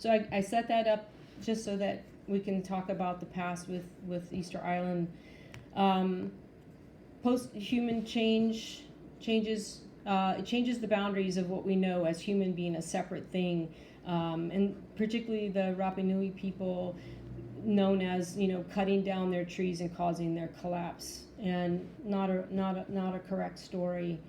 So I set that up just so that we can talk about the past with Easter Island. Post-human changes it changes the boundaries of what we know as human being a separate thing, and particularly the Rapa Nui people, known as cutting down their trees and causing their collapse, and not a correct story.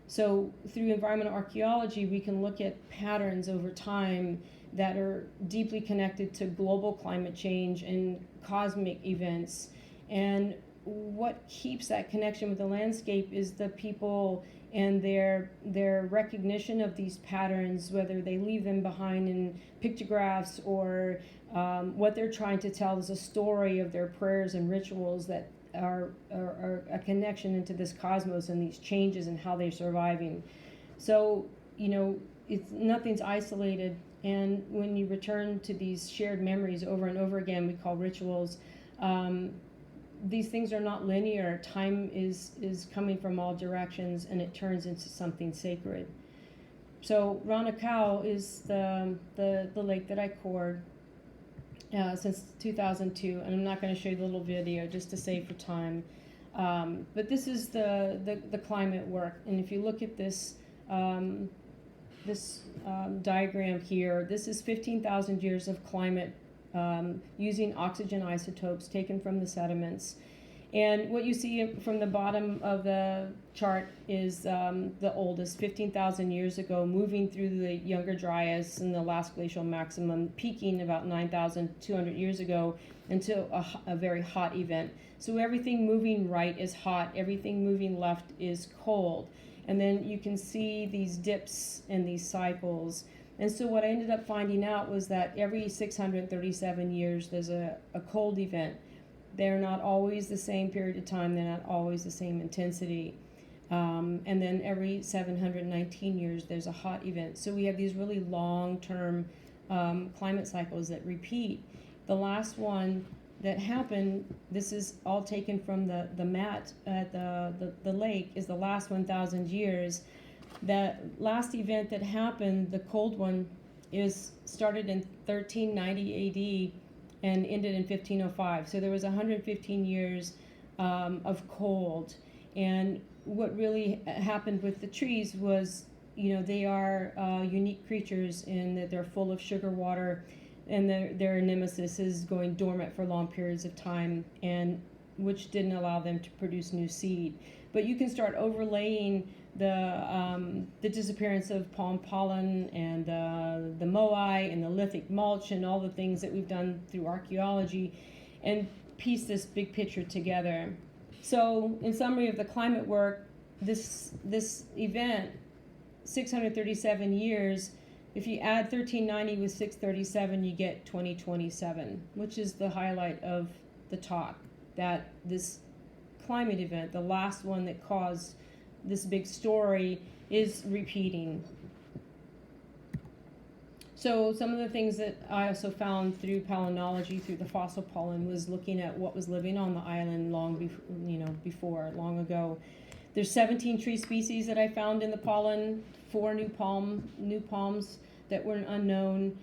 So through environmental archaeology, we can look at patterns over time that are deeply connected to global climate change and cosmic events. And what keeps that connection with the landscape is the people and their recognition of these patterns, whether they leave them behind in pictographs or what they're trying to tell is a story of their prayers and rituals that are a connection into this cosmos and these changes and how they're surviving. So, nothing's isolated. And when you return to these shared memories over and over again, we call rituals, these things are not linear. Time is coming from all directions, and it turns into something sacred. So Ranakau is the lake that I cored since 2002, and I'm not going to show you the little video just to save for time. But this is the climate work, and if you look at this diagram here, this is 15,000 years of climate using oxygen isotopes taken from the sediments. And what you see from the bottom of the chart is the oldest, 15,000 years ago, moving through the Younger Dryas and the last glacial maximum, peaking about 9,200 years ago until a very hot event. So everything moving right is hot, everything moving left is cold. And then you can see these dips and these cycles. And so what I ended up finding out was that every 637 years there's a cold event. They're not always the same period of time, they're not always the same intensity. And then every 719 years there's a hot event. So we have these really long-term climate cycles that repeat. The last one that happened, this is all taken from the mat at the lake, is the last 1,000 years. The last event that happened, the cold one, started in 1390 AD and ended in 1505. So there was 115 years of cold. And what really happened with the trees was, they are unique creatures in that they're full of sugar water, and their nemesis is going dormant for long periods of time, and which didn't allow them to produce new seed. But you can start overlaying the disappearance of palm pollen and the moai and the lithic mulch and all the things that we've done through archaeology, and piece this big picture together. So in summary of the climate work, this event, 637 years, if you add 1390 with 637, you get 2027, which is the highlight of the talk, that this climate event, the last one that caused this big story, is repeating. So some of the things that I also found through palynology, through the fossil pollen, was looking at what was living on the island long ago. There's 17 tree species that I found in the pollen, 4 new palms that were unknown.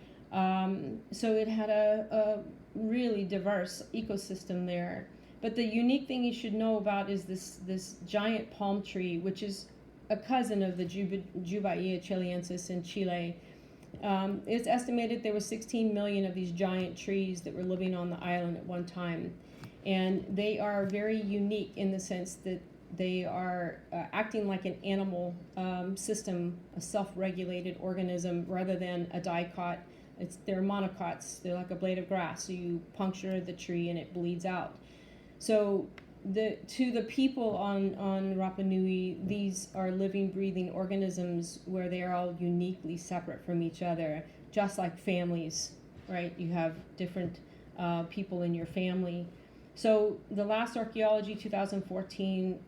So it had a really diverse ecosystem there. But the unique thing you should know about is this giant palm tree, which is a cousin of the Jubaea chilensis in Chile. It's estimated there were 16 million of these giant trees that were living on the island at one time. And they are very unique in the sense that they are acting like an animal system, a self-regulated organism, rather than a dicot. They're monocots. They're like a blade of grass. So you puncture the tree and it bleeds out. So to the people on Rapa Nui, these are living, breathing organisms where they are all uniquely separate from each other, just like families, right? You have different people in your family. So the last archaeology, 2014,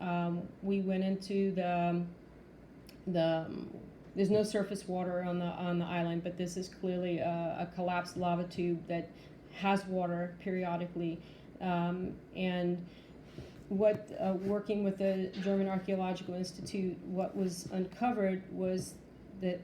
we went into there's no surface water on the island, but this is clearly a collapsed lava tube that has water periodically. And what working with the German Archaeological Institute, what was uncovered was that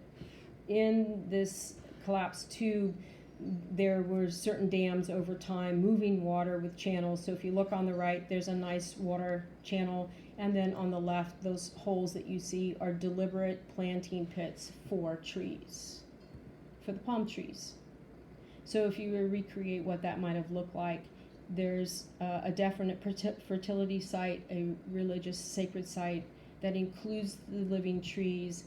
in this collapsed tube, there were certain dams over time moving water with channels. So if you look on the right, there's a nice water channel, and then on the left, those holes that you see are deliberate planting pits for trees, for the palm trees. So if you were to recreate what that might have looked like, there's a definite fertility site, a religious sacred site that includes the living trees,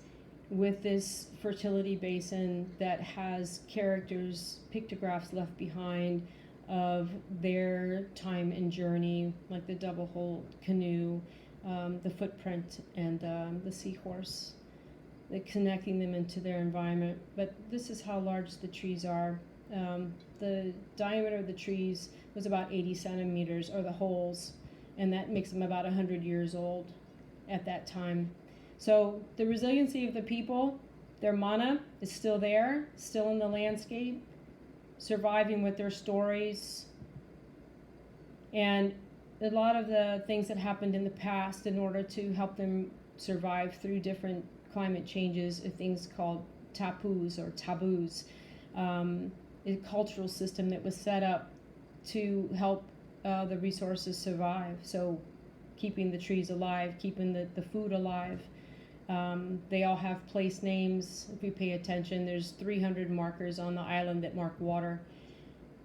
with this fertility basin that has characters, pictographs left behind of their time and journey, like the double-hulled canoe, the footprint, and the seahorse, connecting them into their environment. But this is how large the trees are. The diameter of the trees was about 80 centimeters, or the holes, and that makes them about 100 years old at that time. So the resiliency of the people, their mana is still there, still in the landscape, surviving with their stories. And a lot of the things that happened in the past in order to help them survive through different climate changes are things called taboos, a cultural system that was set up to help the resources survive. So keeping the trees alive, keeping the food alive. They all have place names. If we pay attention, there's 300 markers on the island that mark water.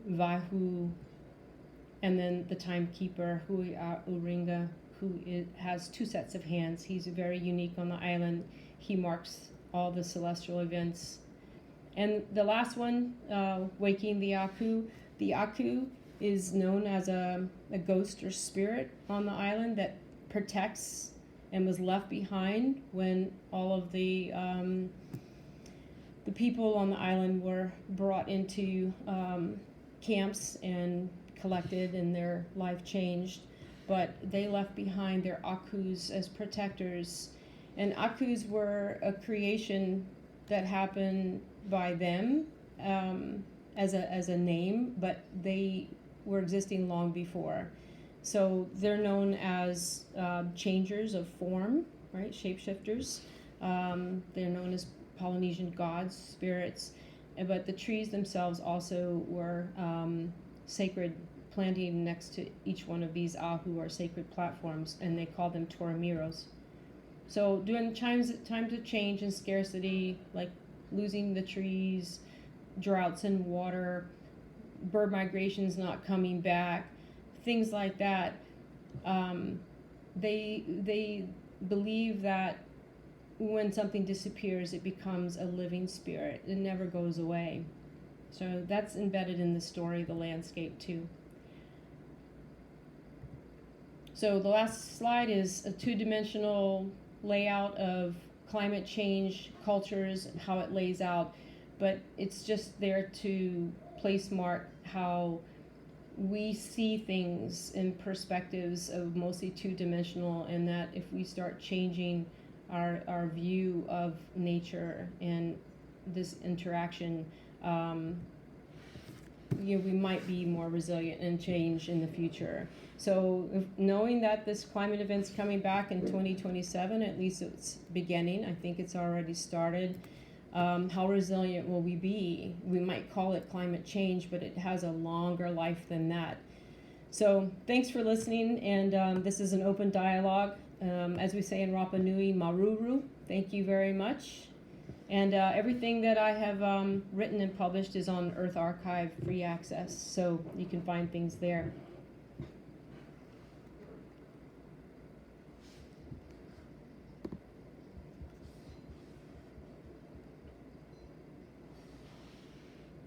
Vahu, and then the timekeeper, Hui Uringa, who has two sets of hands. He's very unique on the island. He marks all the celestial events. And the last one, waking the Aku. The Aku is known as a ghost or spirit on the island that protects and was left behind when all of the people on the island were brought into camps and collected, and their life changed. But they left behind their Akus as protectors. And Akus were a creation that happened by them as a name, but they were existing long before. So they're known as changers of form, right? Shapeshifters. They're known as Polynesian gods, spirits. But the trees themselves also were sacred, planting next to each one of these ahu, or sacred platforms, and they call them toramiros. So during times of change and scarcity, like losing the trees, droughts and water, bird migrations not coming back, things like that, they believe that when something disappears, it becomes a living spirit. It never goes away. So that's embedded in the story of the landscape too. So the last slide is a two-dimensional layout of climate change, cultures, how it lays out, but it's just there to place mark how we see things in perspectives of mostly two-dimensional, and that if we start changing our view of nature and this interaction, we might be more resilient and change in the future. So knowing that this climate event's coming back in 2027, at least it's beginning, I think it's already started. How resilient will we be? We might call it climate change, but it has a longer life than that. So thanks for listening, and this is an open dialogue. As we say in Rapa Nui, maruru, thank you very much. And everything that I have written and published is on Earth Archive free access, so you can find things there.